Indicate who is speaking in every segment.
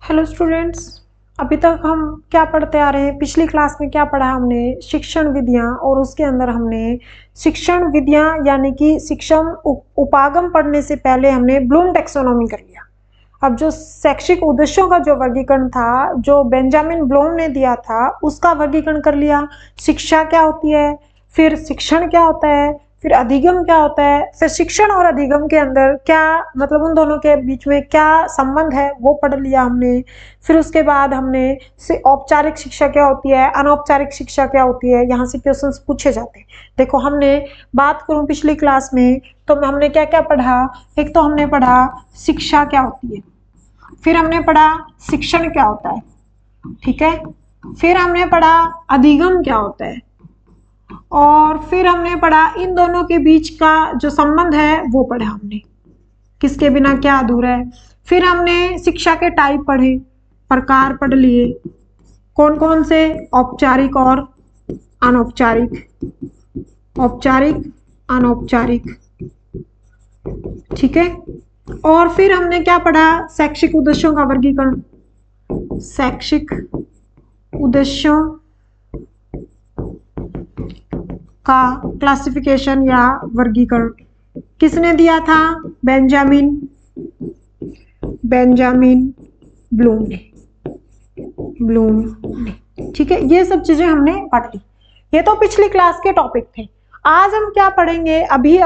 Speaker 1: Hello students. अभी तक हम क्या पढ़ते आ रहे हैं? पिछली क्लास में क्या पढ़ा हमने? शिक्षण विधियां, और उसके अंदर हमने शिक्षण विधियां यानी कि शिक्षण उपागम पढ़ने से पहले हमने ब्लूम टैक्सोनॉमी कर लिया। अब जो शैक्षिक उद्देश्यों का जो वर्गीकरण था, जो बेंजामिन ब्लूम ने दिया था, उसका वर्गीकरण कर लिया। शिक्षा क्या होती है, फिर शिक्षण क्या होता है, फिर अधिगम क्या होता है, फिर शिक्षण और अधिगम के अंदर क्या मतलब उन दोनों के बीच में क्या संबंध है वो पढ़ लिया हमने। फिर उसके बाद हमने औपचारिक शिक्षा क्या होती है, अनौपचारिक शिक्षा क्या होती है, यहाँ से क्वेश्चंस पूछे जाते हैं। देखो, हमने बात करूं पिछली क्लास में तो हमने क्या क्या पढ़ा। एक तो हमने पढ़ा शिक्षा क्या होती है, फिर हमने पढ़ा शिक्षण क्या होता है, ठीक है। फिर हमने पढ़ा अधिगम क्या होता है, और फिर हमने पढ़ा इन दोनों के बीच का जो संबंध है वो पढ़ा हमने, किसके बिना क्या अधूरा है। फिर हमने शिक्षा के टाइप पढ़े, प्रकार पढ़ लिए, कौन कौन से, औपचारिक और अनौपचारिक, औपचारिक अनौपचारिक, ठीक है। और फिर हमने क्या पढ़ा, शैक्षिक उद्देश्यों का वर्गीकरण, शैक्षिक उद्देश्यों का क्लासिफिकेशन या वर्गीकरण किसने दिया था? बेंजामिन ब्लूम ने, ठीक है। ये सब चीजें हमने पढ़ ली। ये तो पिछली क्लास के टॉपिक थे। आज हम क्या पढ़ेंगे? अभी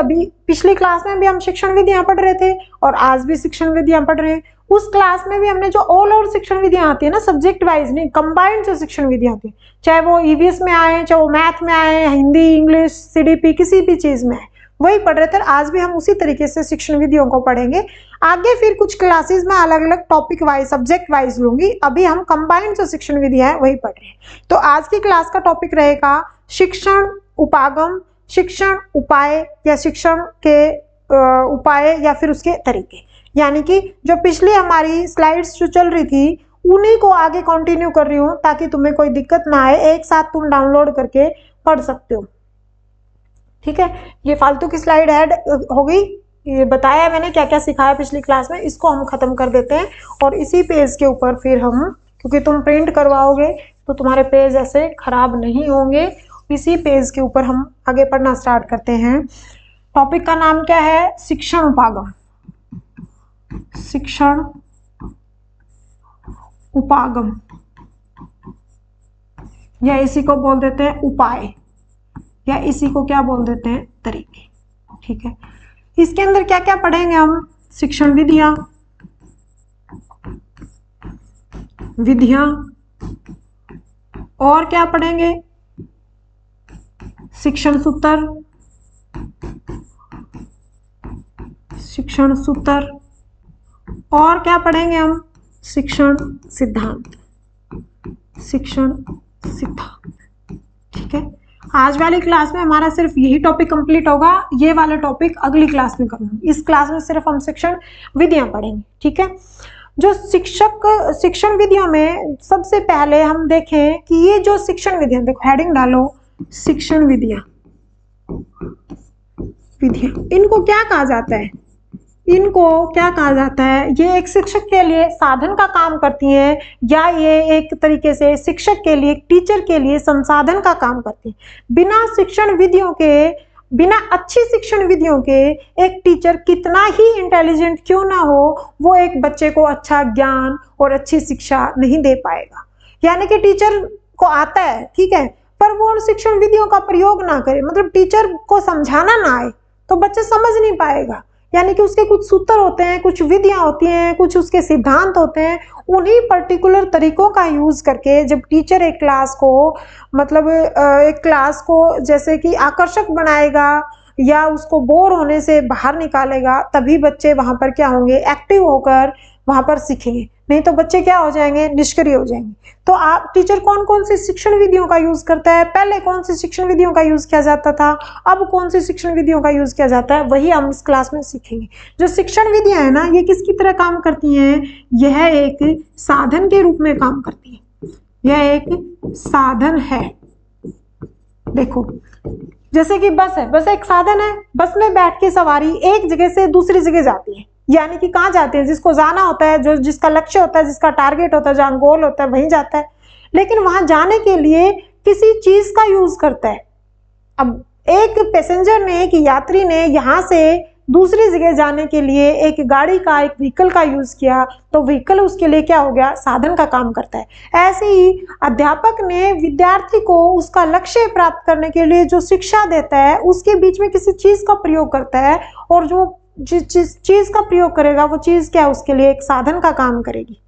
Speaker 1: पिछली क्लास में भी हम शिक्षण विधियां पढ़ रहे थे और आज भी शिक्षण विधियां पढ़ रहे हैं। उस क्लास में भी हमने जो ऑल ओवर शिक्षण विधियां आती है ना, सब्जेक्ट वाइज नहीं, कंबाइंड जो शिक्षण विधियां आती है, चाहे वो ईवीएस में आए, चाहे वो मैथ में आए, हिंदी, इंग्लिश, सीडीपी, किसी भी चीज में आए, वही पढ़ रहे थे। आज भी हम उसी तरीके से शिक्षण विधियों को पढ़ेंगे। आगे फिर कुछ क्लासेस में अलग अलग टॉपिक वाइज, सब्जेक्ट वाइज लूंगी। अभी हम कंबाइंड जो शिक्षण विधियां है वही पढ़ रहे हैं। तो आज की क्लास का टॉपिक रहेगा शिक्षण उपागम, शिक्षण उपाय या शिक्षण के उपाय या फिर उसके तरीके। यानी कि जो पिछली हमारी स्लाइड्स जो चल रही थी उन्हीं को आगे कंटिन्यू कर रही हूँ ताकि तुम्हें कोई दिक्कत ना आए, एक साथ तुम डाउनलोड करके पढ़ सकते हो, ठीक है। ये फालतू की स्लाइड ऐड हो गई, ये बताया मैंने क्या क्या सिखाया पिछली क्लास में, इसको हम खत्म कर देते हैं। और इसी पेज के ऊपर फिर हम, क्योंकि तुम प्रिंट करवाओगे तो तुम्हारे पेज ऐसे खराब नहीं होंगे, इसी पेज के ऊपर हम आगे पढ़ना स्टार्ट करते हैं। टॉपिक का नाम क्या है? शिक्षण उपागम। शिक्षण उपागम, या इसी को बोल देते हैं उपाय, या इसी को क्या बोल देते हैं? तरीके, ठीक है। इसके अंदर क्या क्या पढ़ेंगे हम? शिक्षण विधियां, और क्या पढ़ेंगे? शिक्षण सूत्र, और क्या पढ़ेंगे हम? शिक्षण सिद्धांत, ठीक है। आज वाली क्लास में हमारा सिर्फ यही टॉपिक कंप्लीट होगा, ये वाला टॉपिक अगली क्लास में करूंगी। इस क्लास में सिर्फ हम शिक्षण विधियां पढ़ेंगे, ठीक है। जो शिक्षण विधियों में सबसे पहले हम देखें कि ये जो शिक्षण विधियां, देखो हेडिंग डालो, शिक्षण विधियां, इनको क्या कहा जाता है? ये एक शिक्षक के लिए साधन का काम करती हैं, या ये एक तरीके से शिक्षक के लिए, टीचर के लिए संसाधन का काम करती हैं। बिना शिक्षण विधियों के, बिना अच्छी शिक्षण विधियों के एक टीचर कितना ही इंटेलिजेंट क्यों ना हो, वो एक बच्चे को अच्छा ज्ञान और अच्छी शिक्षा नहीं दे पाएगा। यानी कि टीचर को आता है, ठीक है, पर वो उन शिक्षण विधियों का प्रयोग ना करे, मतलब टीचर को समझाना ना आए तो बच्चे समझ नहीं पाएगा। यानी कि उसके कुछ सूत्र होते हैं, कुछ विधियां होती हैं, कुछ उसके सिद्धांत होते हैं, उन्हीं पर्टिकुलर तरीकों का यूज करके जब टीचर एक क्लास को, मतलब एक क्लास को जैसे कि आकर्षक बनाएगा या उसको बोर होने से बाहर निकालेगा, तभी बच्चे वहां पर क्या होंगे? एक्टिव होकर वहां पर सीखेंगे। नहीं तो बच्चे क्या हो जाएंगे? निष्क्रिय हो जाएंगे। तो आप टीचर कौन कौन सी शिक्षण विधियों का यूज करता है? पहले कौन सी शिक्षण विधियों का यूज किया जाता था, अब कौन सी शिक्षण विधियों का यूज किया जाता है, वही हम इस क्लास में सीखेंगे। जो शिक्षण विधियां है ना, ये किसकी तरह काम करती हैं? यह एक साधन के रूप में काम करती है। यह एक साधन है। देखो, जैसे कि बस है, बस एक साधन है। बस में बैठ के सवारी एक जगह से दूसरी जगह जाती है, यानी कि कहाँ जाते हैं, जिसको जाना होता है, जो जिसका लक्ष्य होता है, जिसका टारगेट होता है, जहाँ गोल होता है वहीं जाता है, लेकिन वहां जाने के लिए किसी चीज का यूज करता है। अब एक पैसेंजर ने, एक यात्री ने यहाँ से दूसरी जगह जाने के लिए एक गाड़ी का, एक व्हीकल का यूज किया, तो व्हीकल उसके लिए क्या हो गया, साधन का काम करता है। ऐसे ही अध्यापक ने विद्यार्थी को उसका लक्ष्य प्राप्त करने के लिए जो शिक्षा देता है उसके बीच में किसी चीज का प्रयोग करता है, और जो जिस चीज का प्रयोग करेगा वो चीज क्या, उसके लिए एक साधन का काम करेगी।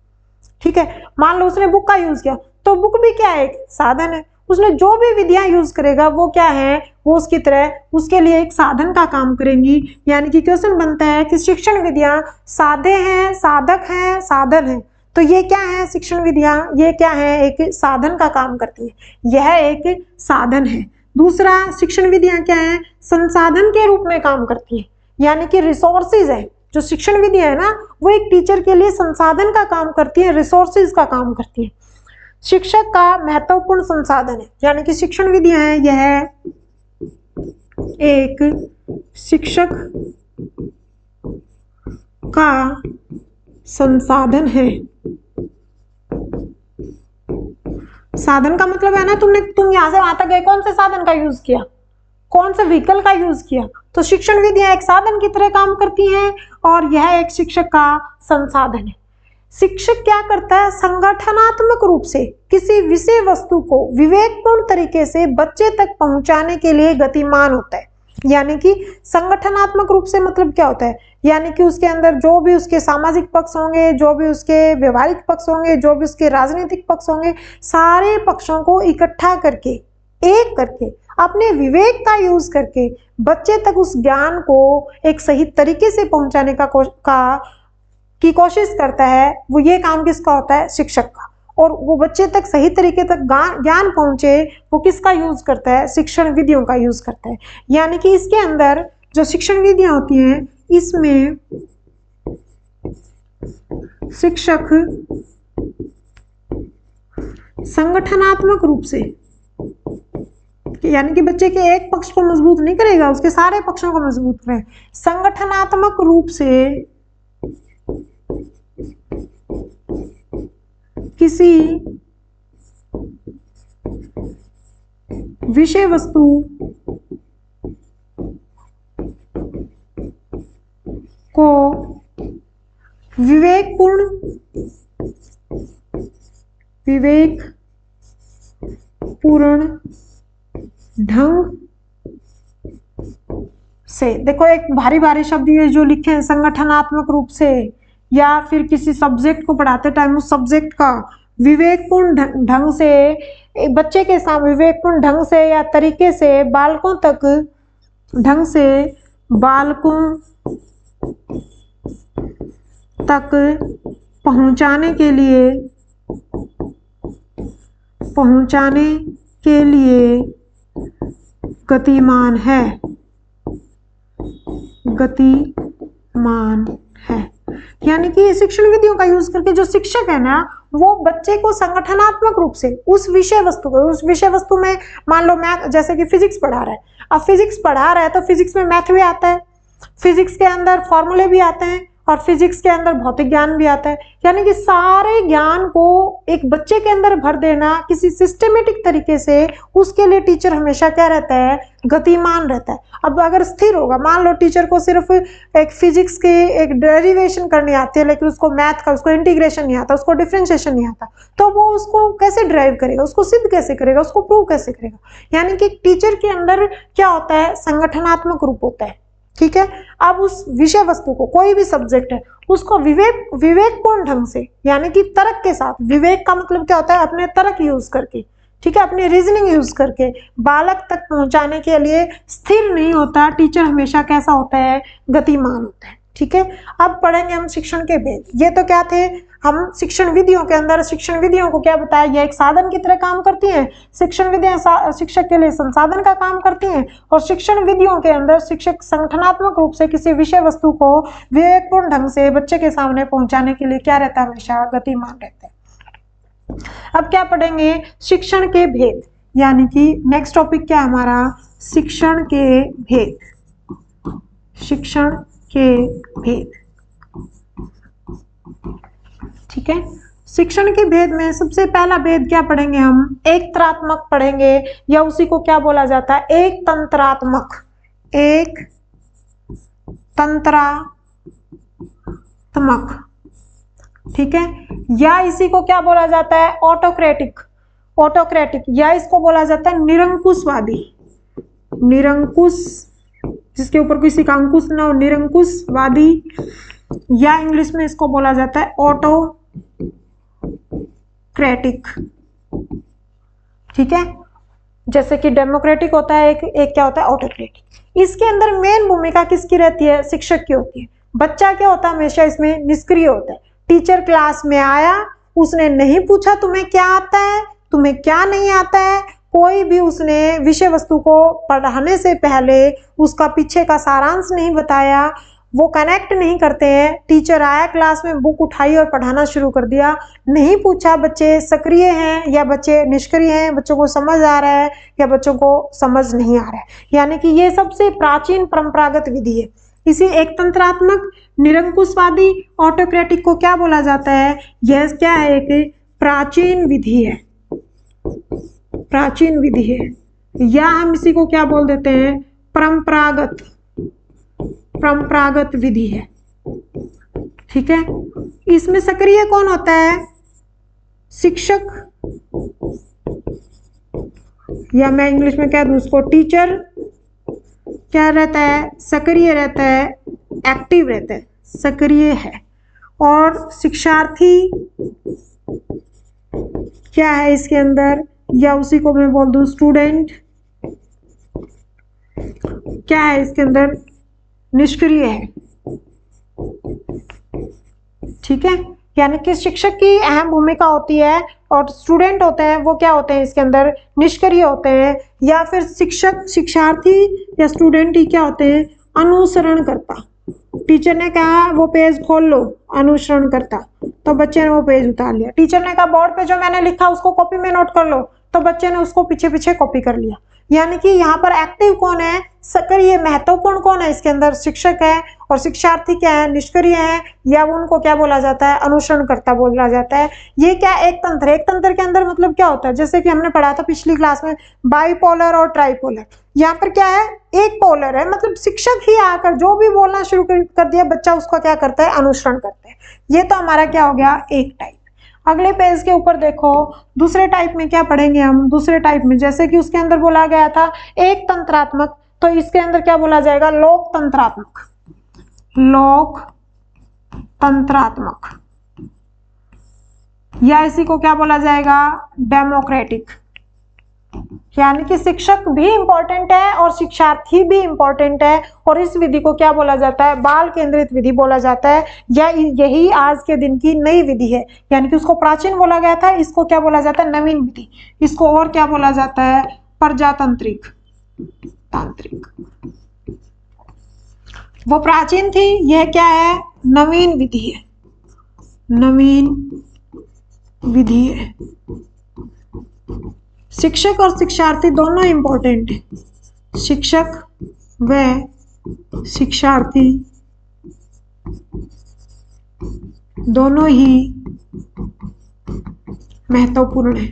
Speaker 1: ठीक है, मान लो उसने बुक का यूज किया, तो बुक भी क्या है, एक साधन है। उसने जो भी विधियां यूज करेगा वो क्या है, वो उसकी तरह उसके लिए एक साधन का काम करेंगी। यानी कि क्वेश्चन बनता है कि शिक्षण विधियां साधे हैं, साधक हैं, साधन है। तो ये क्या है, शिक्षण विधियां ये क्या है, एक साधन का काम करती है, यह एक साधन है। दूसरा, शिक्षण विधियां क्या है, संसाधन के रूप में काम करती है, यानी कि रिसोर्सेज है। जो शिक्षण विधि है ना, वो एक टीचर के लिए संसाधन का काम करती है, रिसोर्सेज का काम करती है। शिक्षक का महत्वपूर्ण संसाधन है, यानी कि शिक्षण विधियां है, यह एक शिक्षक का संसाधन है। साधन का मतलब है ना, तुम यहां से वहां तक गए, कौन से साधन का यूज किया, कौन से व्हीकल का यूज किया, तो शिक्षण विधियां एक साधन की तरह काम करती हैं, और यह एक शिक्षक का संसाधन है। शिक्षक क्या करता है, संगठनात्मक रूप से किसी विषय वस्तु को विवेकपूर्ण तरीके से बच्चे तक पहुंचाने के लिए गतिमान होता है। यानी कि संगठनात्मक रूप से मतलब क्या होता है, यानी कि उसके अंदर जो भी उसके सामाजिक पक्ष होंगे, जो भी उसके व्यवहारिक पक्ष होंगे, जो भी उसके राजनीतिक पक्ष होंगे, सारे पक्षों को इकट्ठा करके, एक करके, अपने विवेक का यूज करके बच्चे तक उस ज्ञान को एक सही तरीके से पहुंचाने की कोशिश करता है। वो ये काम किसका होता है, शिक्षक का। और वो बच्चे तक सही तरीके तक ज्ञान पहुंचे, वो किसका यूज करता है, शिक्षण विधियों का यूज करता है। यानी कि इसके अंदर जो शिक्षण विधियां होती हैं, इसमें शिक्षक संगठनात्मक रूप से, यानी कि बच्चे के एक पक्ष को मजबूत नहीं करेगा, उसके सारे पक्षों को मजबूत करेगा। संगठनात्मक रूप से किसी विषय वस्तु को विवेकपूर्ण ढंग से, देखो एक भारी भारी शब्द ये जो लिखे हैं, संगठनात्मक रूप से, या फिर किसी सब्जेक्ट को पढ़ाते टाइम उस सब्जेक्ट का विवेकपूर्ण ढंग से, बच्चे के सामने विवेकपूर्ण ढंग से या तरीके से बालकों तक पहुंचाने के लिए गतिमान है। यानी कि शिक्षण विधियों का यूज करके जो शिक्षक है ना, वो बच्चे को संगठनात्मक रूप से उस विषय वस्तु में, मान लो मैथ, जैसे कि फिजिक्स पढ़ा रहा है, अब फिजिक्स पढ़ा रहा है तो फिजिक्स में मैथ भी आता है, फिजिक्स के अंदर फॉर्मूले भी आते हैं, और फिजिक्स के अंदर भौतिक ज्ञान भी आता है। यानी कि सारे ज्ञान को एक बच्चे के अंदर भर देना किसी सिस्टमेटिक तरीके से, उसके लिए टीचर हमेशा क्या रहता है, गतिमान रहता है। अब अगर स्थिर होगा, मान लो टीचर को सिर्फ एक फिजिक्स की एक डेरिवेशन करनी आती है, लेकिन उसको मैथ का, उसको इंटीग्रेशन नहीं आता, उसको डिफरेंशिएशन नहीं आता, तो वो उसको कैसे ड्राइव करेगा, उसको सिद्ध कैसे करेगा, उसको प्रूव कैसे करेगा। यानी कि टीचर के अंदर क्या होता है, संगठनात्मक रूप होता है। ठीक है, अब उस विषय वस्तु को, कोई भी सब्जेक्ट है, उसको विवेकपूर्ण ढंग से, यानी कि तर्क के साथ, विवेक का मतलब क्या होता है, अपने तर्क यूज करके, ठीक है, अपनी रीजनिंग यूज करके बालक तक पहुंचाने के लिए स्थिर नहीं होता। टीचर हमेशा कैसा होता है, गतिमान होता है। ठीक है, अब पढ़ेंगे हम शिक्षण के भेद। ये तो क्या थे, हम शिक्षण विधियों के अंदर शिक्षण विधियों को क्या बताया, ये एक साधन की तरह काम करती हैं। शिक्षण विधियां शिक्षक के लिए संसाधन का काम करती हैं, और शिक्षण विधियों के अंदर शिक्षक संगठनात्मक रूप से किसी विषय वस्तु को विवेकपूर्ण ढंग से बच्चे के सामने पहुंचाने के लिए क्या रहता है, हमेशा गतिमान रहता है। अब क्या पढ़ेंगे, शिक्षण के भेद, यानी कि नेक्स्ट टॉपिक क्या है हमारा, शिक्षण के भेद। शिक्षण के भेद। ठीक है। शिक्षण के भेद में सबसे पहला भेद क्या पढ़ेंगे हम, एक तंत्रात्मक पढ़ेंगे, या उसी को क्या बोला जाता है, एक तंत्रात्मक, एक तंत्रात्मक, ठीक है। या इसी को क्या बोला जाता है, ऑटोक्रेटिक, ऑटोक्रेटिक, या इसको बोला जाता है निरंकुशवादी, निरंकुश, जिसके ऊपर किसी का अंकुश ना हो, निरंकुशवादी, या इंग्लिश में इसको बोला जाता है ऑटोक्रेटिक, ठीक है। जैसे कि डेमोक्रेटिक होता है, एक क्या होता है, ऑटोक्रेटिक। इसके अंदर मेन भूमिका किसकी रहती है, शिक्षक की होती है। बच्चा क्या होता है, हमेशा इसमें निष्क्रिय होता है। टीचर क्लास में आया, उसने नहीं पूछा तुम्हें क्या आता है, तुम्हें क्या नहीं आता है, कोई भी उसने विषय वस्तु को पढ़ाने से पहले उसका पीछे का सारांश नहीं बताया, वो कनेक्ट नहीं करते हैं। टीचर आया क्लास में, बुक उठाई और पढ़ाना शुरू कर दिया, नहीं पूछा बच्चे सक्रिय हैं या बच्चे निष्क्रिय हैं, बच्चों को समझ आ रहा है या बच्चों को समझ नहीं आ रहा है। यानी कि ये सबसे प्राचीन परंपरागत विधि है। इसी एक तंत्रात्मक, निरंकुशवादी, ऑटोक्रेटिक को क्या बोला जाता है, यह क्या है, एक प्राचीन विधि है, प्राचीन विधि है, या हम इसी को क्या बोल देते हैं, परंपरागत, परंपरागत विधि है, ठीक है। इसमें सक्रिय कौन होता है, शिक्षक, या मैं इंग्लिश में कह दूं उसको टीचर, क्या रहता है, सक्रिय रहता है, एक्टिव रहता है, सक्रिय है। और शिक्षार्थी क्या है इसके अंदर, या उसी को मैं बोल दूं स्टूडेंट, क्या है इसके अंदर, निष्क्रिय है, ठीक है। यानी कि शिक्षक की अहम भूमिका होती है और स्टूडेंट होते हैं वो क्या होते हैं, इसके अंदर निष्क्रिय होते हैं। या फिर शिक्षक, शिक्षार्थी या स्टूडेंट ही क्या होते हैं, अनुसरण करता। टीचर ने कहा वो पेज खोल लो, अनुसरण करता, तो बच्चे ने वो पेज उतार लिया। टीचर ने कहा बोर्ड पे जो मैंने लिखा उसको कॉपी में नोट कर लो, तो बच्चे ने उसको पीछे पीछे कॉपी कर लिया। यानी कि यहाँ पर एक्टिव कौन है, सक्रिय, महत्वपूर्ण कौन है इसके अंदर, शिक्षक है। और शिक्षार्थी क्या है, निष्क्रिय है, या उनको क्या बोला जाता है, अनुसरणकर्ता बोला जाता है। ये क्या एक तंत्र है। एक तंत्र के अंदर मतलब क्या होता है, जैसे कि हमने पढ़ा था पिछली क्लास में, बाइपोलर और ट्राइपोलर। यहाँ पर क्या है, एक पोलर है, मतलब शिक्षक ही आकर जो भी बोलना शुरू कर दिया, बच्चा उसका क्या करता है, अनुसरण करता है। ये तो हमारा क्या हो गया, एक टाइप। अगले पेज के ऊपर देखो, दूसरे टाइप में क्या पढ़ेंगे हम, दूसरे टाइप में जैसे कि उसके अंदर बोला गया था एक तंत्रात्मक, तो इसके अंदर क्या बोला जाएगा, लोक तंत्रात्मक, लोक तंत्रात्मक, या इसी को क्या बोला जाएगा, डेमोक्रेटिक। यानी कि शिक्षक भी इंपॉर्टेंट है और शिक्षार्थी भी इंपॉर्टेंट है। और इस विधि को क्या बोला जाता है, बाल केंद्रित विधि बोला जाता है, या यही आज के दिन की नई विधि है। यानी कि उसको प्राचीन बोला गया था, इसको क्या बोला जाता है, नवीन विधि। इसको और क्या बोला जाता है, प्रजातांत्रिक, तांत्रिक। वो प्राचीन थी, यह क्या है, नवीन विधि है, नवीन विधि है। शिक्षक और शिक्षार्थी दोनों इंपॉर्टेंट है, शिक्षक व शिक्षार्थी दोनों ही महत्वपूर्ण है।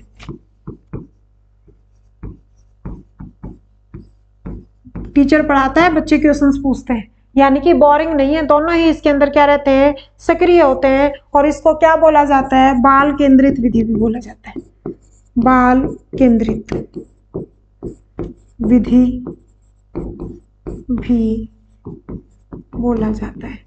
Speaker 1: टीचर पढ़ाता है, बच्चे क्वेश्चंस पूछते हैं, यानी कि बोरिंग नहीं है, दोनों ही इसके अंदर क्या रहते हैं, सक्रिय होते हैं। और इसको क्या बोला जाता है, बाल केंद्रित विधि भी बोला जाता है, बाल केंद्रित विधि भी बोला जाता है,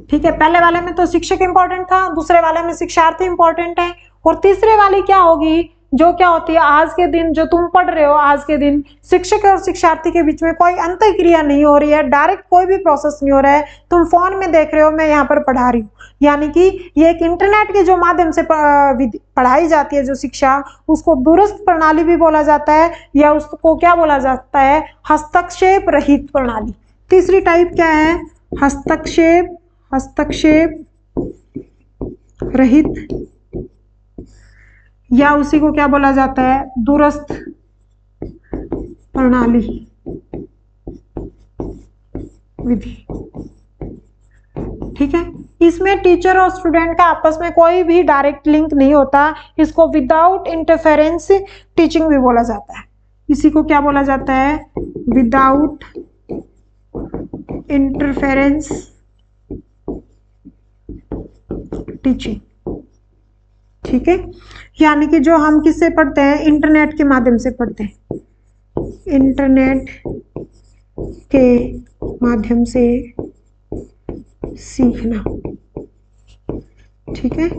Speaker 1: ठीक है। पहले वाले में तो शिक्षक इंपॉर्टेंट था, दूसरे वाले में शिक्षार्थी इंपॉर्टेंट है, और तीसरे वाली क्या होगी, जो क्या होती है, आज के दिन जो तुम पढ़ रहे हो, आज के दिन शिक्षक और शिक्षार्थी के बीच में कोई अंतःक्रिया नहीं हो रही है, डायरेक्ट कोई भी प्रोसेस नहीं हो रहा है। तुम फोन में देख रहे हो, मैं यहाँ पर पढ़ा रही हूँ। यानी कि ये एक इंटरनेट के जो माध्यम से पढ़ाई जाती है जो शिक्षा, उसको दूरस्थ प्रणाली भी बोला जाता है, या उसको क्या बोला जाता है, हस्तक्षेप रहित प्रणाली। तीसरी टाइप क्या है, हस्तक्षेप, हस्तक्षेप रहित, या उसी को क्या बोला जाता है, दूरस्थ प्रणाली विधि, ठीक है। इसमें टीचर और स्टूडेंट का आपस में कोई भी डायरेक्ट लिंक नहीं होता। इसको विदाउट इंटरफेरेंस टीचिंग भी बोला जाता है। इसी को क्या बोला जाता है? Without interference teaching. ठीक है, यानी कि जो हम किससे पढ़ते हैं? इंटरनेट के माध्यम से पढ़ते हैं, इंटरनेट के माध्यम से सीखना। ठीक है,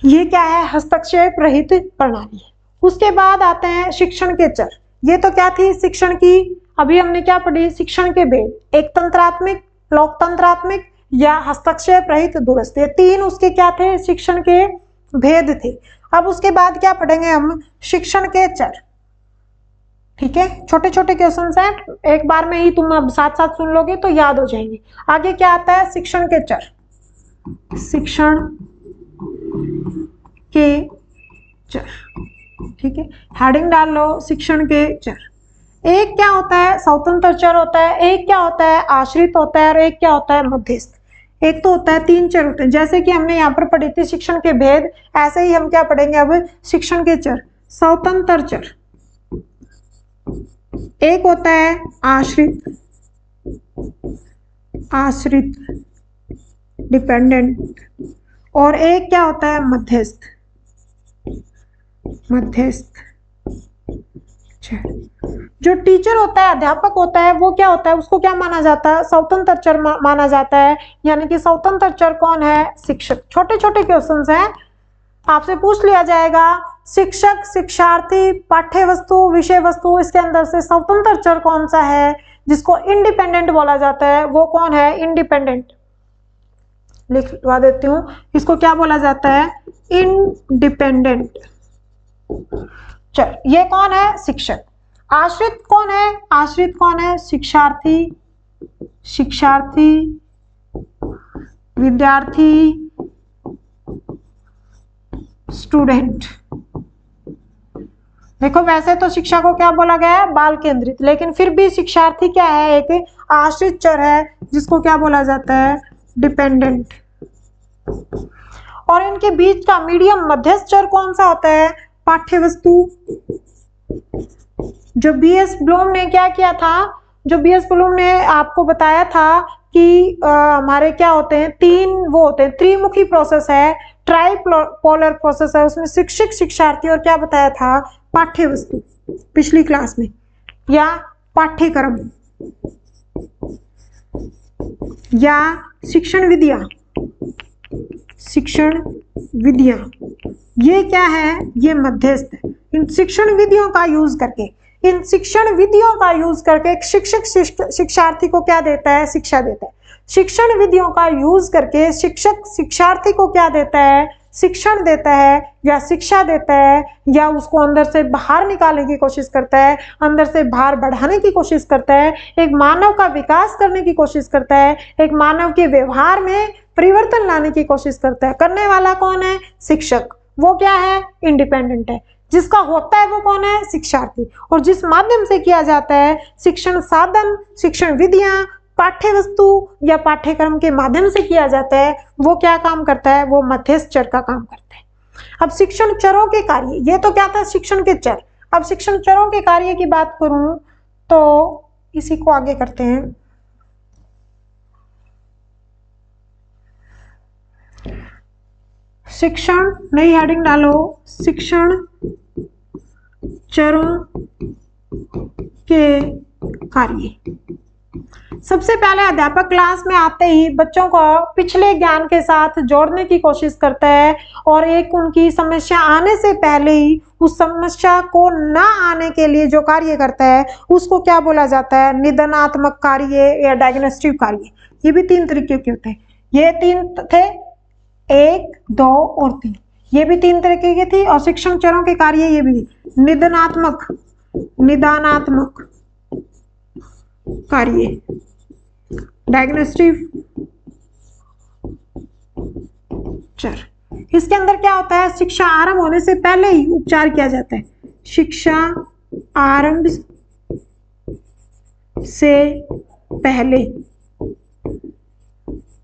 Speaker 1: ये क्या है? हस्तक्षेप रहित प्रणाली। उसके बाद आते हैं शिक्षण के चर। ये तो क्या थी? शिक्षण की अभी हमने क्या पढ़ी? शिक्षण के भेद, एक तंत्रात्मक, लोकतंत्रात्मक या हस्तक्षेप रहित दूरस्थ। ये तीन उसके क्या थे? शिक्षण के भेद थे। अब उसके बाद क्या पढ़ेंगे हम? शिक्षण के चर। ठीक है, छोटे छोटे क्वेश्चन हैं, एक बार में ही तुम अब साथ साथ सुन लोगे तो याद हो जाएंगे। आगे क्या आता है? शिक्षण के चर। शिक्षण के चर। ठीक है, हेडिंग डाल लो, शिक्षण के चर। एक क्या होता है? स्वतंत्र चर होता है, एक क्या होता है? आश्रित होता है, और एक क्या होता है? मध्यस्थ। एक तो होता है, तीन चर होते हैं, जैसे कि हमने यहाँ पर पढ़ी थी शिक्षण के भेद, ऐसे ही हम क्या पढ़ेंगे अब? शिक्षण के चर। स्वतंत्र चर एक होता है आश्रित, डिपेंडेंट, और एक क्या होता है? मध्यस्थ, जो टीचर होता है, अध्यापक होता है, वो क्या होता है? उसको क्या माना जाता है? स्वतंत्र चर माना जाता है। यानी कि स्वतंत्र चर कौन है? शिक्षक। छोटे छोटे क्वेश्चंस हैं, आपसे पूछ लिया जाएगा, शिक्षक, शिक्षार्थी, पाठ्य वस्तु, विषय वस्तु, इसके अंदर से स्वतंत्र चर कौन सा है जिसको इंडिपेंडेंट बोला जाता है? वो कौन है? इंडिपेंडेंट। लिखवा देती हूँ, इसको क्या बोला जाता है? इंडिपेंडेंट चर। ये कौन है? शिक्षक। आश्रित कौन है? आश्रित कौन है? शिक्षार्थी, विद्यार्थी, स्टूडेंट। देखो, वैसे तो शिक्षा को क्या बोला गया है? बाल केंद्रित, लेकिन फिर भी शिक्षार्थी क्या है? एक आश्रित चर है जिसको क्या बोला जाता है? डिपेंडेंट। और इनके बीच का मीडियम मध्यस्थ चर कौन सा होता है? पाठ्य वस्तु। जो बीएस ब्लूम ने क्या किया था? जो बीएस ब्लूम ने आपको बताया था कि हमारे क्या होते हैं? तीन वो होते हैं, त्रिमुखी प्रोसेस है, ट्राइपोलर प्रोसेस है। उसमें शिक्षक, शिक्षार्थी और क्या बताया था? पाठ्य वस्तु, पिछली क्लास में, या पाठ्यक्रम, या शिक्षण विधियां। ये क्या है? ये मध्यस्थ है। इन शिक्षण विधियों का यूज करके एक शिक्षक शिक्षार्थी को क्या देता है? शिक्षा देता है। शिक्षण विधियों का यूज करके शिक्षक शिक्षार्थी को क्या देता है? शिक्षण देता है, या शिक्षा देता है, या उसको अंदर से बाहर निकालने की कोशिश करता है, अंदर से बाहर बढ़ाने की कोशिश करता है, एक मानव का विकास करने की कोशिश करता है, एक मानव के व्यवहार में परिवर्तन लाने की कोशिश करता है। करने वाला कौन है? शिक्षक। वो क्या है? इंडिपेंडेंट है। जिसका होता है वो कौन है? शिक्षार्थी। और जिस माध्यम से किया जाता है, शिक्षण साधन, शिक्षण विधियां, पाठ्य वस्तु या पाठ्यक्रम के माध्यम से किया जाता है, वो क्या काम करता है? वो मध्यस्थ चर का काम करता है। अब शिक्षण चरों के कार्य, ये तो क्या था? शिक्षण के चर। अब शिक्षण चरों के कार्य की बात करूं तो इसी को आगे करते हैं। शिक्षण, नई हेडिंग डालो, शिक्षण चरों के कार्य। सबसे पहले अध्यापक क्लास में आते ही बच्चों को पिछले ज्ञान के साथ जोड़ने की कोशिश करता है, और एक उनकी समस्या आने से पहले ही उस समस्या को ना आने के लिए जो कार्य करता है उसको क्या बोला जाता है? निदानात्मक कार्य या डायग्नोस्टिक कार्य। ये भी तीन तरीके के होते हैं। ये तीन थे, 1, 2 और 3। ये भी तीन तरीके की थी। और शिक्षण चरों के कार्य ये भी निदानात्मक कार्य, डायग्नोस्टिक चर। इसके अंदर क्या होता है? शिक्षा आरंभ होने से पहले ही उपचार किया जाता है। शिक्षा आरंभ से पहले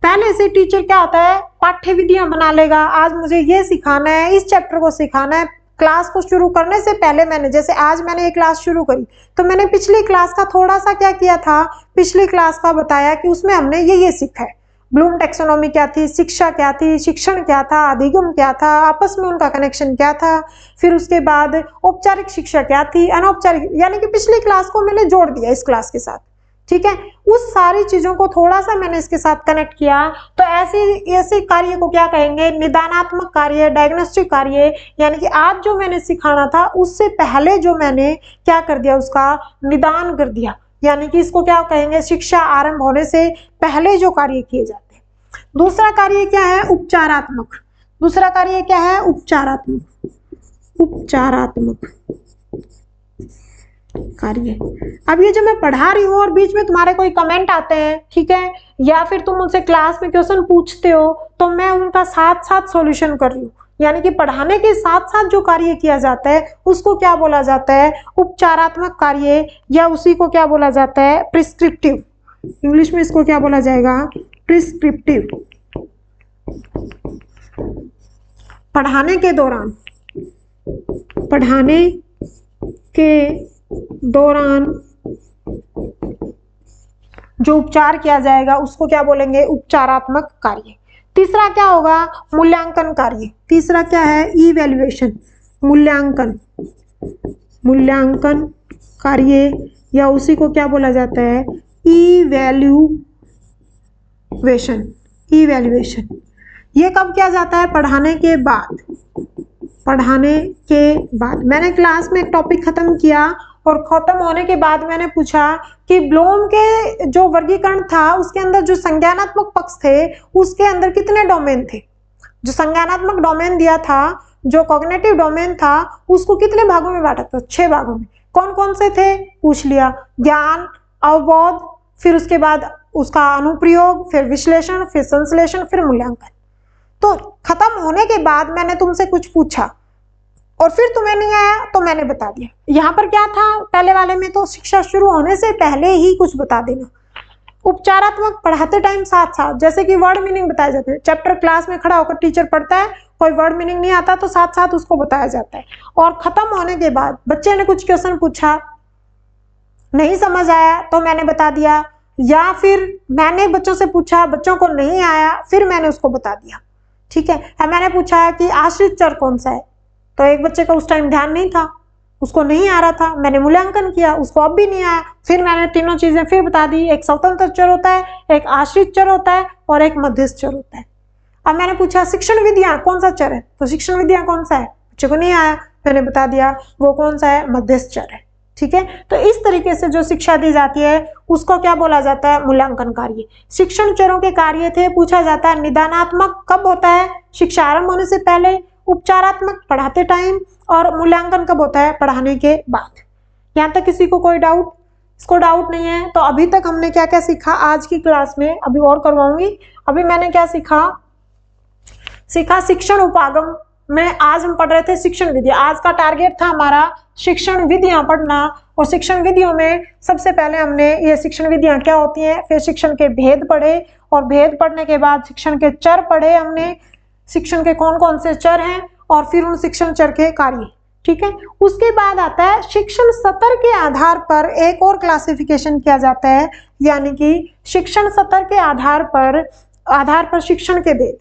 Speaker 1: पहले से टीचर क्या होता है, पाठ्य विधियां बना लेगा, आज मुझे ये सिखाना है, इस चैप्टर को सिखाना है। क्लास को शुरू करने से पहले मैंने, जैसे आज मैंने ये क्लास शुरू करी तो मैंने पिछली क्लास का थोड़ा सा क्या किया था, पिछली क्लास का बताया कि उसमें हमने ये सीखा है। ब्लूम टैक्सोनॉमी क्या थी, शिक्षा क्या थी, शिक्षण क्या था, अधिगम क्या था, आपस में उनका कनेक्शन क्या था, फिर उसके बाद औपचारिक शिक्षा क्या थी, अनौपचारिक, यानी कि पिछली क्लास को मैंने जोड़ दिया इस क्लास के साथ। ठीक है, उस सारी चीजों को थोड़ा सा मैंने इसके साथ कनेक्ट किया। तो ऐसे कार्य को क्या कहेंगे, निदानात्मक कार्य, डायग्नोस्टिक कार्य। यानी कि आज जो मैंने सिखाना था उससे पहले जो मैंने क्या कर दिया, उसका निदान कर दिया। यानी कि इसको क्या कहेंगे, शिक्षा आरंभ होने से पहले जो कार्य किए जाते हैं। दूसरा कार्य क्या है, उपचारात्मक। दूसरा कार्य क्या है, उपचारात्मक। उपचारात्मक कार्य। अब ये जो मैं पढ़ा रही हूँ और बीच में तुम्हारे कोई कमेंट आते हैं, ठीक है, या फिर तुम मुझसे क्लास में क्वेश्चन पूछते हो, तो मैं उनका साथ साथ सॉल्यूशन कर रही हूँ। यानी कि पढ़ाने के साथ साथ जो कार्य किया जाता है उसको क्या बोला जाता है, उपचारात्मक कार्य, या उसी को क्या बोला जाता है, प्रिस्क्रिप्टिव। इंग्लिश में इसको क्या बोला जाएगा, प्रिस्क्रिप्टिव। पढ़ाने के दौरान, पढ़ाने के दौरान जो उपचार किया जाएगा उसको क्या बोलेंगे, उपचारात्मक कार्य। तीसरा क्या होगा, मूल्यांकन कार्य। तीसरा क्या है, इवैल्यूएशन, मूल्यांकन। मूल्यांकन कार्य, या उसी को क्या बोला जाता है, इवैल्यूएशन। इवैल्यूएशन ये कब किया जाता है, पढ़ाने के बाद। पढ़ाने के बाद मैंने क्लास में एक टॉपिक खत्म किया और खत्म होने के बाद मैंने पूछा कि ब्लूम के जो वर्गीकरण था उसके अंदर जो संज्ञानात्मक पक्ष थे उसके अंदर कितने डोमेन थे। जो संज्ञानात्मक डोमेन दिया था, जो कॉग्निटिव डोमेन था, उसको कितने भागों में बांटा था, 6 भागों में। कौन कौन से थे, पूछ लिया, ज्ञान, अवबोध, फिर उसके बाद उसका अनुप्रयोग, फिर विश्लेषण, फिर संश्लेषण, फिर मूल्यांकन। तो खत्म होने के बाद मैंने तुमसे कुछ पूछा और फिर तुम्हें नहीं आया तो मैंने बता दिया। यहाँ पर क्या था, पहले वाले में तो शिक्षा शुरू होने से पहले ही कुछ बता देना। उपचारात्मक पढ़ाते टाइम साथ साथ, जैसे कि वर्ड मीनिंग बताए जाते हैं। चैप्टर क्लास में खड़ा होकर टीचर पढ़ता है, कोई वर्ड मीनिंग नहीं आता तो साथ साथ उसको बताया जाता है। और खत्म होने के बाद बच्चे ने कुछ क्वेश्चन पूछा, नहीं समझ आया तो मैंने बता दिया, या फिर मैंने बच्चों से पूछा, बच्चों को नहीं आया, फिर मैंने उसको बता दिया। ठीक है, मैंने पूछा कि आश्रित चर कौन सा है, तो एक बच्चे का उस टाइम ध्यान नहीं था, उसको नहीं आ रहा था, मैंने मूल्यांकन किया, उसको अब भी नहीं आया, फिर मैंने तीनों चीजें फिर बता दी। एक स्वतंत्र चर होता है, एक आश्रित चर होता है और एक मध्यस्थ चर होता है। अब मैंने पूछा शिक्षण विधियां कौन सा चर है, तो शिक्षण विधियां कौन सा है, बच्चे को नहीं आया, मैंने बता दिया वो कौन सा है, मध्यस्थ चर है। ठीक है, तो इस तरीके से जो शिक्षा दी जाती है उसको क्या बोला जाता है, मूल्यांकन कार्य। शिक्षण चरों के कार्य थे, पूछा जाता है निदानात्मक कब होता है, शिक्षा आरंभ होने से पहले, उपचारात्मक पढ़ाते टाइम, और मूल्यांकन कब होता है, पढ़ाने के बाद। यहाँ तक किसी को कोई डाउट? इसको डाउट नहीं है तो अभी तक हमने क्या क्या सीखा आज की क्लास में, अभी और करवाऊंगी। अभी मैंने क्या सीखा, शिक्षण उपागम में आज हम पढ़ रहे थे शिक्षण विधियां। आज का टारगेट था हमारा शिक्षण विधियां पढ़ना, और शिक्षण विधियों में सबसे पहले हमने ये शिक्षण विधियां क्या होती हैं, फिर शिक्षण के भेद पढ़े, और भेद पढ़ने के बाद शिक्षण के चर पढ़े हमने, शिक्षण के कौन कौन से चर हैं, और फिर उन शिक्षण चर के कार्य। ठीक है, उसके बाद आता है शिक्षण सत्र के आधार पर एक और क्लासिफिकेशन किया जाता है, यानी कि शिक्षण सत्र के आधार पर शिक्षण के भेद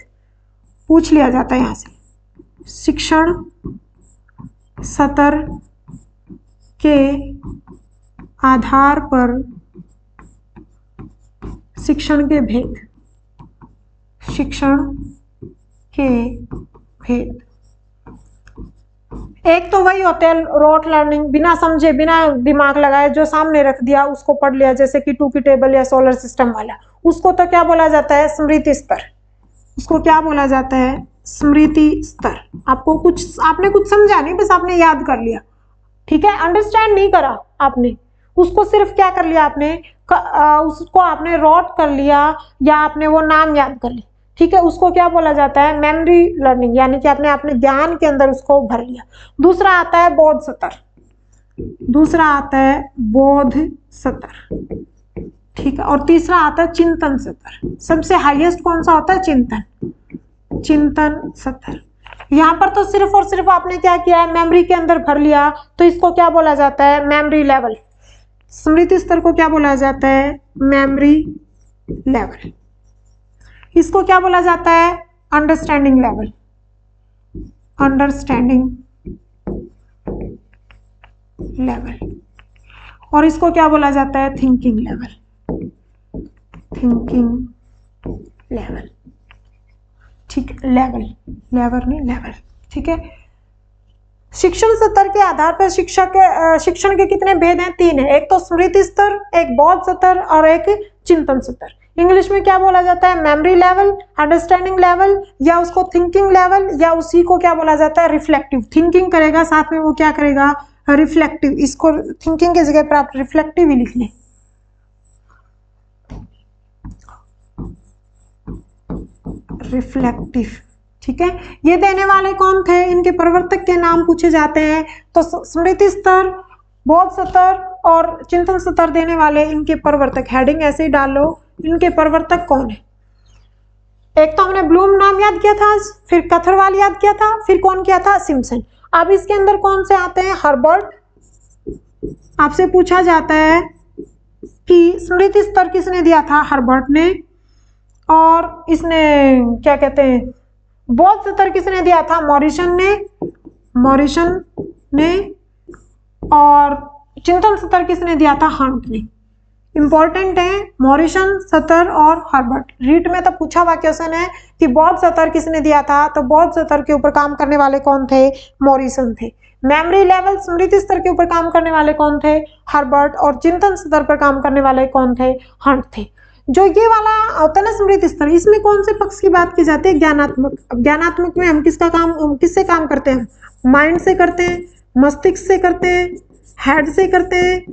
Speaker 1: पूछ लिया जाता है। यहाँ से शिक्षण सत्र के आधार पर शिक्षण के भेद, शिक्षण के भेद। एक तो वही होते हैं रोट लर्निंग, बिना समझे बिना दिमाग लगाए जो सामने रख दिया उसको पढ़ लिया, जैसे कि 2 की टेबल या सोलर सिस्टम वाला, उसको तो क्या बोला जाता है, स्मृति स्तर। उसको क्या बोला जाता है, स्मृति स्तर। आपने कुछ समझा नहीं, बस आपने याद कर लिया। ठीक है, अंडरस्टैंड नहीं करा आपने, उसको सिर्फ क्या कर लिया आपने, उसको आपने रोट कर लिया, या आपने वो नाम याद कर लिया। ठीक है, उसको क्या बोला जाता है, मेमोरी लर्निंग, यानी कि आपने अपने ज्ञान के अंदर उसको भर लिया। दूसरा आता है बोध सतर, दूसरा आता है बोध सतर। ठीक है। और तीसरा आता है चिंतन स्तर। सबसे हाईएस्ट कौन सा होता है? चिंतन स्तर। यहाँ पर तो सिर्फ और सिर्फ आपने क्या किया है, मेमोरी के अंदर भर लिया, तो इसको क्या बोला जाता है? Memory level. स्मृति स्तर को क्या बोला जाता है? Memory level. इसको क्या बोला जाता है? Understanding level. और इसको क्या बोला जाता है? Thinking level. ठीक, लेवल। ठीक है। शिक्षण स्तर के आधार पर शिक्षण के कितने भेद हैं? 3 है। एक तो स्मृति स्तर, एक बोध स्तर और एक चिंतन स्तर। इंग्लिश में क्या बोला जाता है? मेमोरी लेवल, अंडरस्टैंडिंग लेवल, या उसको थिंकिंग लेवल, या उसी को क्या बोला जाता है? रिफ्लेक्टिव। थिंकिंग करेगा, साथ में वो क्या करेगा? रिफ्लेक्टिव। इसको थिंकिंग की जगह पर आप रिफ्लेक्टिव ही लिख लें। रिफ्लेक्टिव। ठीक है। ये देने वाले कौन थे? इनके प्रवर्तक के नाम पूछे जाते हैं। तो स्मृति स्तर, बोध स्तर और चिंतन स्तर देने वाले इनके प्रवर्तक, हेडिंग ऐसे ही डाल लो, इनके प्रवर्तक कौन है? एक तो हमने ब्लूम नाम याद किया था, फिर कथरवाल याद किया था, फिर कौन किया था? सिम्पसन। अब इसके अंदर कौन से आते हैं? हर्बर्ट। आपसे पूछा जाता है कि स्मृति स्तर किसने दिया था? हर्बर्ट ने। और इसने क्या कहते हैं, बोध स्तर किसने दिया था? मॉरिसन ने। और चिंतन स्तर किसने दिया था? हंट ने। इंपॉर्टेंट है, मॉरिसन, स्तर और हर्बर्ट। रीट में तो पूछा हुआ क्वेश्चन है कि बोध स्तर किसने दिया था, तो बोध स्तर के ऊपर काम करने वाले कौन थे? मॉरिसन थे। मेमोरी लेवल, स्मृति स्तर के ऊपर काम करने वाले कौन थे? हर्बर्ट। और चिंतन स्तर पर काम करने वाले कौन थे? हंट थे। जो ये वाला होता है ना स्मृति स्तर, इसमें कौन से पक्ष की बात की जाती है? ज्ञानात्मक। अब ज्ञानात्मक में हम किससे काम करते हैं? माइंड से करते हैं, मस्तिष्क से करते हैं, हेड से करते हैं,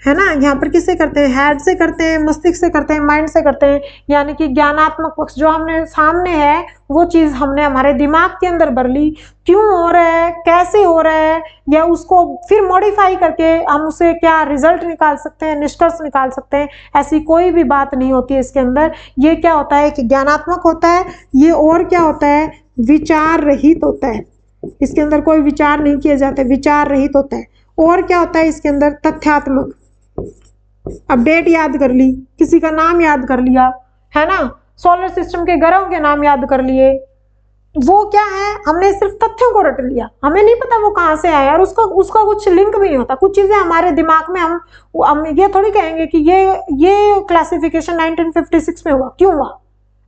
Speaker 1: है ना। यहाँ पर किससे करते हैं? हेड से करते हैं, मस्तिष्क से करते हैं, माइंड से करते हैं। यानी कि ज्ञानात्मक पक्ष जो हमने सामने है, वो चीज हमने हमारे दिमाग के अंदर भर ली। क्यों हो रहा है, कैसे हो रहा है, या उसको फिर मॉडिफाई करके हम उसे क्या रिजल्ट निकाल सकते हैं, निष्कर्ष निकाल सकते हैं। ऐसी कोई भी बात नहीं होती है इसके अंदर। ये क्या होता है कि ज्ञानात्मक होता है ये, और क्या होता है? विचार रहित होता है। इसके अंदर कोई विचार नहीं किए जाते, विचार रहित होता है। और क्या होता है इसके अंदर? तथ्यात्मक। अब डेट याद कर ली, किसी का नाम याद कर लिया, है ना, सोलर सिस्टम के ग्रहों के नाम याद कर लिए, वो क्या है? हमने सिर्फ तथ्यों को रट लिया, हमें नहीं पता वो कहाँ से आया, और उसका कुछ लिंक भी नहीं होता। कुछ चीजें हमारे दिमाग में हम ये थोड़ी कहेंगे कि ये क्लासिफिकेशन 1956 में हुआ। क्यों हुआ?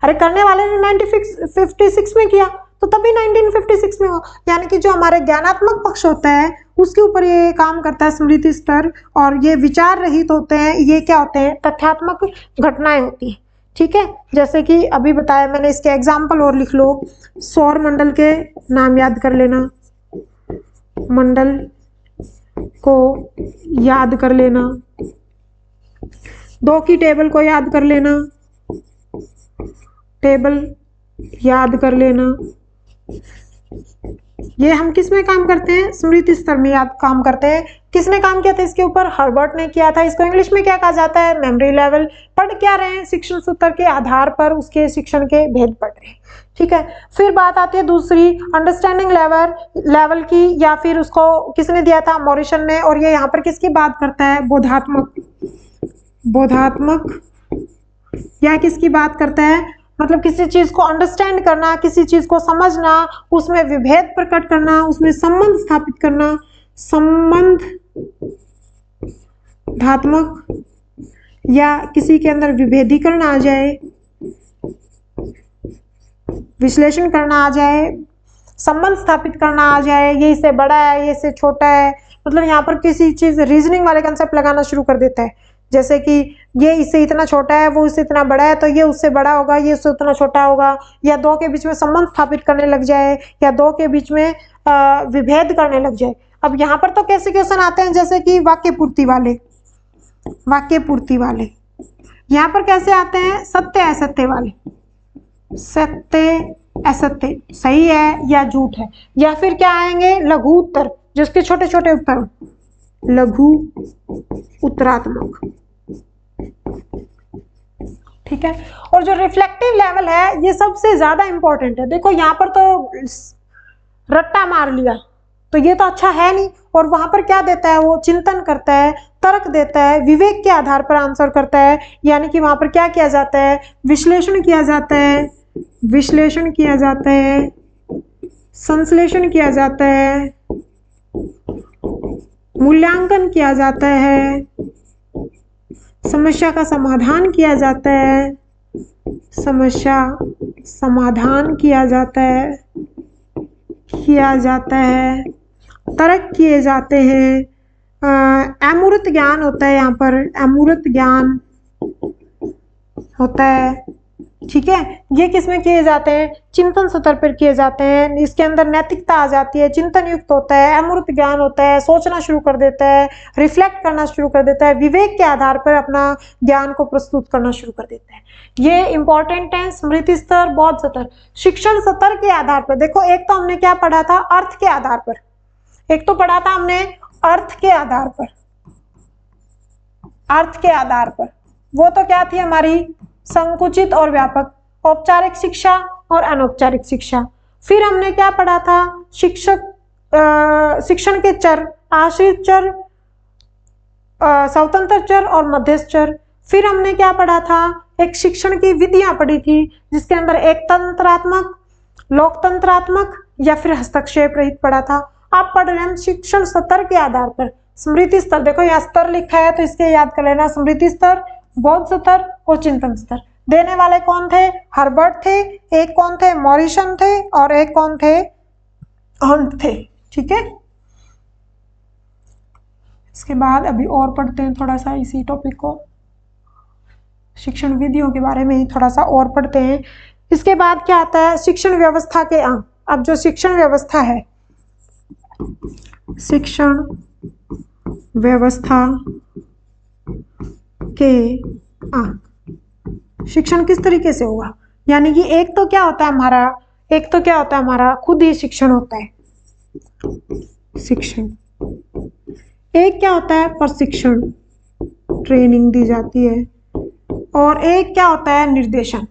Speaker 1: अरे करने वाले ने 1956 में किया, तो तभी 1956 में हुआ। यानी कि जो हमारे ज्ञानात्मक पक्ष होता है उसके ऊपर ये काम करता है स्मृति स्तर, और ये विचार रहित होते हैं। ये क्या होते हैं? तथ्यात्मक घटनाएं होती हैं। ठीक है। जैसे कि अभी बताया मैंने, इसके एग्जाम्पल और लिख लो। सौर मंडल के नाम याद कर लेना, मंडल को याद कर लेना, 2 की टेबल को याद कर लेना, टेबल याद कर लेना। ये हम किस में काम करते हैं? स्मृति स्तर में याद काम करते हैं। किसने काम किया था इसके ऊपर? हर्बर्ट ने किया था। इसको इंग्लिश में क्या कहा जाता है? Memory level. पढ़ क्या रहे हैं? शिक्षण स्तर के आधार पर उसके शिक्षण के भेद पढ़ रहे हैं। ठीक है। फिर बात आती है दूसरी, अंडरस्टैंडिंग लेवल की, या फिर उसको किसने दिया था? मॉरिसन ने। और ये यहाँ पर किसकी बात करता है? बोधात्मक या किसकी बात करता है? मतलब किसी चीज को अंडरस्टैंड करना, किसी चीज को समझना, उसमें विभेद प्रकट करना, उसमें संबंध स्थापित करना, संबंधात्मक, या किसी के अंदर विभेदीकरण आ जाए, विश्लेषण करना आ जाए, संबंध स्थापित करना आ जाए, ये इससे बड़ा है, ये इससे छोटा है। मतलब यहाँ पर किसी चीज रीजनिंग वाले कंसेप्ट लगाना शुरू कर देता है। जैसे कि ये इससे इतना छोटा है, वो इससे इतना बड़ा है, तो ये उससे बड़ा होगा, ये उससे उतना छोटा होगा। या 2 के बीच में संबंध स्थापित करने लग जाए, या 2 के बीच में विभेद करने लग जाए। अब यहाँ पर तो कैसे क्वेश्चन आते हैं? जैसे कि वाक्य पूर्ति वाले। यहाँ पर कैसे आते हैं? सत्य असत्य वाले। सत्य असत्य, सही है या झूठ है। या फिर क्या आएंगे? लघु उत्तर, जिसके छोटे छोटे उत्तर, लघु उत्तरात्मक। ठीक है। और जो रिफ्लेक्टिव लेवल है ये सबसे ज्यादा इंपॉर्टेंट है। देखो यहाँ पर तो रट्टा मार लिया तो ये तो अच्छा है नहीं, और वहां पर क्या देता है, वो चिंतन करता है, तर्क देता है, विवेक के आधार पर आंसर करता है, यानी कि वहां पर क्या किया जाता है, विश्लेषण किया जाता है, विश्लेषण किया जाता है, संश्लेषण किया जाता है, मूल्यांकन किया जाता है, समस्या का समाधान किया जाता है, समस्या समाधान किया जाता है, तर्क किए जाते हैं, अमूर्त ज्ञान होता है, यहाँ पर अमूर्त ज्ञान होता है। ठीक है, ये किसमें किए जाते हैं, चिंतन स्तर पर किए जाते हैं। इसके अंदर नैतिकता आ जाती है, चिंतन युक्त होता है, अमूर्त ज्ञान होता है, सोचना शुरू कर देता है, रिफ्लेक्ट करना शुरू कर देता है, विवेक के आधार पर अपना ज्ञान को प्रस्तुत करना शुरू कर देता है। ये इंपॉर्टेंट है। स्मृति स्तर, बौद्ध स्तर, शिक्षण स्तर के आधार पर। देखो एक तो हमने क्या पढ़ा था, अर्थ के आधार पर, एक तो पढ़ा था हमने अर्थ के आधार पर, अर्थ के आधार पर, वो तो क्या थी हमारी, संकुचित और व्यापक, औपचारिक शिक्षा और अनौपचारिक शिक्षा। फिर हमने क्या पढ़ा था, शिक्षण के चर, आश्रित चर, स्वतंत्र चर और मध्यस्थ चर। फिर हमने क्या पढ़ा था, एक शिक्षण की विधियां पढ़ी थी जिसके अंदर एक तंत्रात्मक, लोकतंत्रात्मक या फिर हस्तक्षेप रहित पढ़ा था। आप पढ़ रहे हैं शिक्षण स्तर के आधार पर। स्मृति स्तर, देखो यहाँ स्तर लिखा है तो इसके याद कर लेना, स्मृति स्तर, बौद्ध स्तर और चिंतन स्तर। देने वाले कौन थे, हर्बर्ट थे, एक कौन थे, मॉरिसन थे, और एक कौन थे, हंट थे। ठीक है, इसके बाद अभी और पढ़ते हैं थोड़ा सा इसी टॉपिक को, शिक्षण विधियों के बारे में ही थोड़ा सा और पढ़ते हैं। इसके बाद क्या आता है, शिक्षण व्यवस्था के अंग। अब जो शिक्षण व्यवस्था है, शिक्षण व्यवस्था के अंग, शिक्षण किस तरीके से होगा, यानी कि एक तो क्या होता है हमारा, खुद ही शिक्षण होता है, शिक्षण। एक क्या होता है, प्रशिक्षण, ट्रेनिंग दी जाती है, और एक क्या होता है, निर्देशन,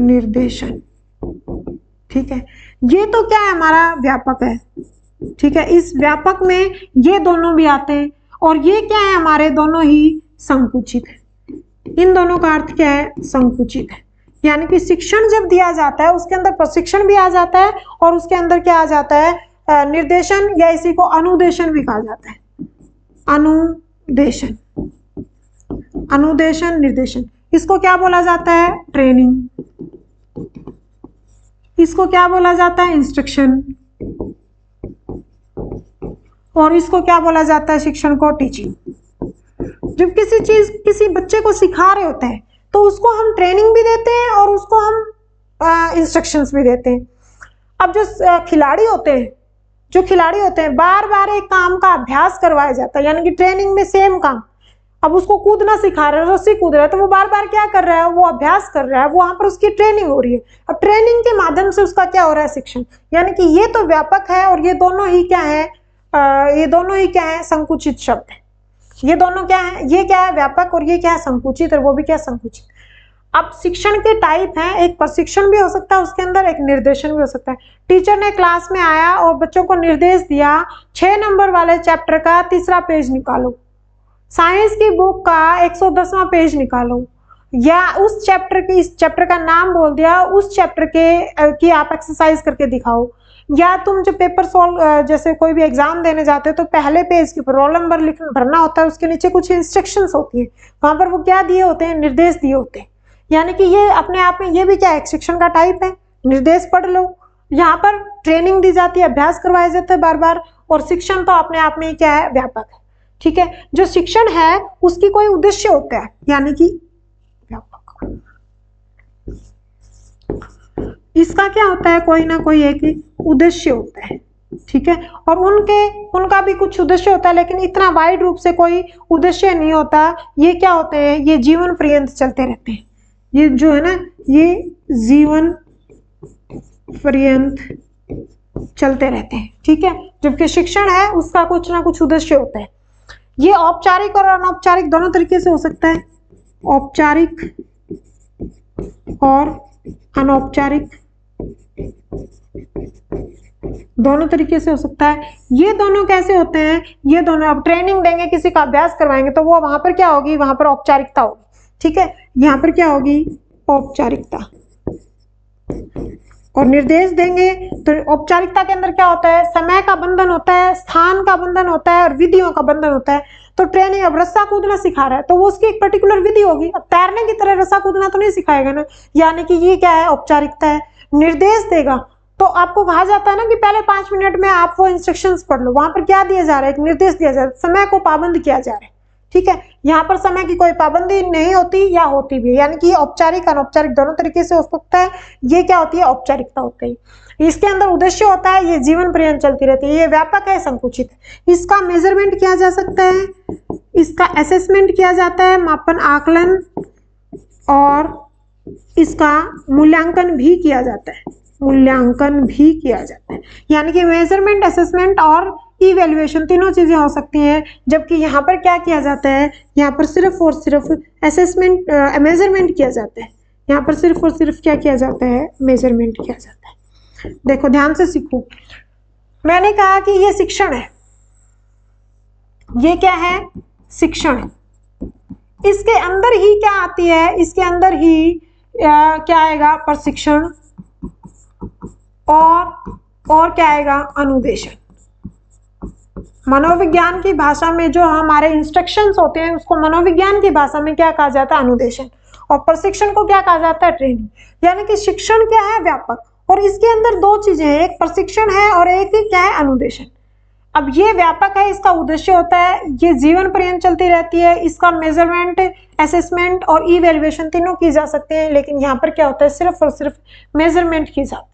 Speaker 1: निर्देशन। ठीक है, ये तो क्या है, हमारा व्यापक है। ठीक है, इस व्यापक में ये दोनों भी आते हैं, और ये क्या है, हमारे दोनों ही संकुचित है। इन दोनों का अर्थ क्या है, संकुचित है। यानी कि शिक्षण जब दिया जाता है उसके अंदर प्रशिक्षण भी आ जाता है, और उसके अंदर क्या आ जाता है, निर्देशन, या इसी को अनुदेशन भी कहा जाता है, अनुदेशन, अनुदेशन, निर्देशन। इसको क्या बोला जाता है, ट्रेनिंग, इसको क्या बोला जाता है, इंस्ट्रक्शन, और इसको क्या बोला जाता है, शिक्षण को टीचिंग। जब किसी बच्चे को सिखा रहे होते हैं तो उसको हम ट्रेनिंग भी देते हैं और उसको हम इंस्ट्रक्शंस भी देते हैं। अब जो खिलाड़ी होते हैं बार बार एक काम का अभ्यास करवाया जाता है, यानी कि ट्रेनिंग में सेम काम। अब उसको कूदना सिखा रहे हैं, रस्सी कूद रहा है, तो वो बार बार क्या कर रहा है, वो अभ्यास कर रहा है, वहां पर उसकी ट्रेनिंग हो रही है। अब ट्रेनिंग के माध्यम से उसका क्या हो रहा है, शिक्षण। यानी कि ये तो व्यापक है, और ये दोनों ही क्या है, संकुचित शब्द है। ये दोनों क्या है, ये क्या है, व्यापक, और ये क्या है, संकुचित, और वो भी क्या, संकुचित। अब शिक्षण के टाइप हैं, एक प्रशिक्षण भी हो सकता है उसके अंदर, एक निर्देशन भी हो सकता है। टीचर ने क्लास में आया और बच्चों को निर्देश दिया, 6 नंबर वाले चैप्टर का 3रा पेज निकालो, साइंस की बुक का 110वां पेज निकालो, या उस चैप्टर की, इस चैप्टर का नाम बोल दिया, उस चैप्टर की आप एक्सरसाइज करके दिखाओ। या तुम जो पेपर सॉल्व, जैसे कोई भी एग्जाम देने जाते हो तो पहले पेज के ऊपर रोल नंबर भरना होता है, उसके नीचे कुछ इंस्ट्रक्शंस होती है, वहां पर वो क्या दिए होते हैं, निर्देश दिए होते हैं। यानी कि ये अपने आप में ये भी क्या है, शिक्षण का टाइप है। निर्देश पढ़ लो, यहाँ पर ट्रेनिंग दी जाती है, अभ्यास करवाया जाता है बार बार, और शिक्षण तो अपने आप में क्या है, व्यापक है। ठीक है, जो शिक्षण है उसकी कोई उद्देश्य होता है, यानी कि व्यापक। इसका क्या होता है, कोई ना कोई एक उद्देश्य होता है। ठीक है, और उनका भी कुछ उद्देश्य होता है, लेकिन इतना वाइड रूप से कोई उद्देश्य नहीं होता। ये क्या होते हैं, ये जीवन पर्यंत चलते रहते हैं। ये जो है ना, ये जीवन पर्यंत चलते रहते हैं। ठीक है, जबकि शिक्षण है उसका कुछ ना कुछ उद्देश्य होता है। ये औपचारिक और अनौपचारिक दोनों तरीके से हो सकता है। औपचारिक और अनौपचारिक दोनों तरीके से हो सकता है। ये दोनों कैसे होते हैं, ये दोनों अब ट्रेनिंग देंगे, किसी का अभ्यास करवाएंगे तो वो वहां पर क्या होगी, वहां पर औपचारिकता होगी, ठीक है। यहाँ पर क्या होगी, औपचारिकता। और निर्देश देंगे तो औपचारिकता के अंदर क्या होता है, समय का बंधन होता है, स्थान का बंधन होता है और विधियों का बंधन होता है। तो ट्रेनिंग, अब रस्सा कूदना सिखा रहा है तो वो उसकी एक पर्टिकुलर विधि होगी। अब तैरने की तरह रस्सा कूदना तो नहीं सिखाएगा ना, यानी कि ये क्या है, औपचारिकता है। निर्देश देगा तो आपको कहा जाता है ना कि पहले 5 मिनट में आप वो इंस्ट्रक्शंस पढ़ लो, वहां पर क्या दिया जा रहा है, एक निर्देश दिया जा रहा है, समय को पाबंद किया जा रहा है, ठीक है। यहाँ पर समय की कोई पाबंदी नहीं होती या होती भी, यानी कि औपचारिक अनौपचारिक दोनों तरीके से हो सकता है। ये क्या होती है, औपचारिकता होती है। इसके अंदर उद्देश्य होता है, ये जीवन पर्यंत चलती रहती है, ये व्यापक है, संकुचित है। इसका मेजरमेंट किया जा सकता है, इसका असेसमेंट किया जाता है, मापन आकलन, और इसका मूल्यांकन भी किया जाता है, मूल्यांकन भी किया जाता है। यानी कि मेजरमेंट, असेसमेंट और इवैल्यूएशन तीनों चीजें हो सकती हैं। जबकि यहाँ पर क्या किया जाता है, यहाँ पर सिर्फ और सिर्फ असेसमेंट, मेजरमेंट किया जाता है। यहाँ पर सिर्फ और सिर्फ क्या किया जाता है, मेजरमेंट किया जाता है। देखो ध्यान से सीखो, मैंने कहा कि ये शिक्षण है, ये क्या है, शिक्षण है। इसके अंदर ही क्या आती है, इसके अंदर ही क्या आएगा, प्रशिक्षण, और क्या आएगा, अनुदेशन। मनोविज्ञान की भाषा में जो हमारे इंस्ट्रक्शंस होते हैं उसको मनोविज्ञान की भाषा में क्या कहा जाता है, अनुदेशन। और प्रशिक्षण को क्या कहा जाता है, ट्रेनिंग। यानी कि शिक्षण क्या है, व्यापक, और इसके अंदर दो चीजें हैं, एक प्रशिक्षण है और एक क्या है, अनुदेशन। अब ये व्यापक है, इसका उद्देश्य होता है, ये जीवन पर्यंत चलती रहती है, इसका मेजरमेंट, असेसमेंट और इवैल्यूएशन तीनों की जा सकते हैं। लेकिन यहाँ पर क्या होता है, सिर्फ और सिर्फ मेजरमेंट की जाती है।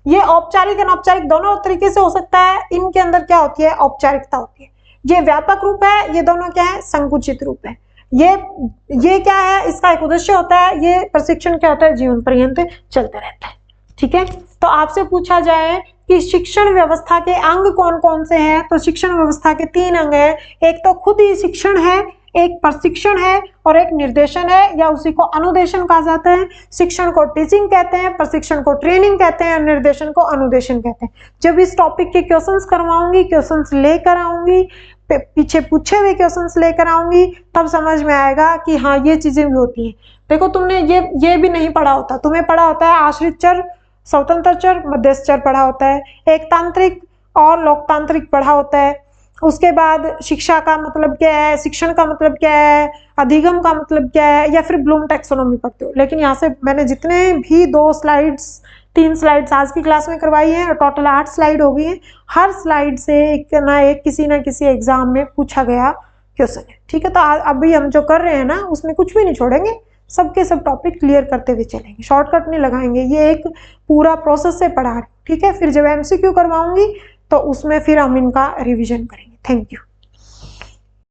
Speaker 1: ये औपचारिक अनौपचारिक दोनों तरीके से हो सकता है। इनके अंदर क्या होती है, औपचारिकता होती है। ये व्यापक रूप है, ये दोनों क्या है, संकुचित रूप है। ये क्या है, इसका एक उद्देश्य होता है, ये प्रशिक्षण क्या होता है, जीवन पर्यंत चलते रहता है, ठीक है। तो आपसे पूछा जाए कि शिक्षण व्यवस्था के अंग कौन कौन से हैं, तो शिक्षण व्यवस्था के 3 अंग हैं। एक तो खुद ही शिक्षण है, एक प्रशिक्षण है और एक निर्देशन है, या उसी को अनुदेशन कहा जाता है। शिक्षण को टीचिंग कहते हैं, प्रशिक्षण को ट्रेनिंग कहते हैं और निर्देशन को अनुदेशन कहते हैं। जब इस टॉपिक के क्वेश्चंस करवाऊंगी, क्वेश्चंस लेकर आऊंगी, पीछे पूछे हुए क्वेश्चंस लेकर आऊंगी, तब समझ में आएगा कि हाँ ये चीजें भी होती हैं। देखो तुमने ये भी नहीं पढ़ा होता, तुम्हें पढ़ा होता है आश्रित चर, स्वतंत्र चर, मध्यस्थ चर पढ़ा होता है, एक तांत्रिक और लोकतांत्रिक पढ़ा होता है। उसके बाद शिक्षा का मतलब क्या है, शिक्षण का मतलब क्या है, अधिगम का मतलब क्या है, या फिर ब्लूम टैक्सोनॉमी पढ़ते हो। लेकिन यहाँ से मैंने जितने भी 3 स्लाइड्स आज की क्लास में करवाई है, और टोटल 8 स्लाइड हो गई है। हर स्लाइड से एक किसी ना किसी एग्जाम में पूछा गया क्वेश्चन है, ठीक है। तो अभी हम जो कर रहे हैं ना, उसमें कुछ भी नहीं छोड़ेंगे, सबके सब टॉपिक क्लियर करते हुए चलेंगे, शॉर्टकट नहीं लगाएंगे। ये एक पूरा प्रोसेस से पढ़ा रहे, ठीक है। फिर जब MCQ करवाऊंगी तो उसमें फिर हम इनका रिवीजन करेंगे। Thank you.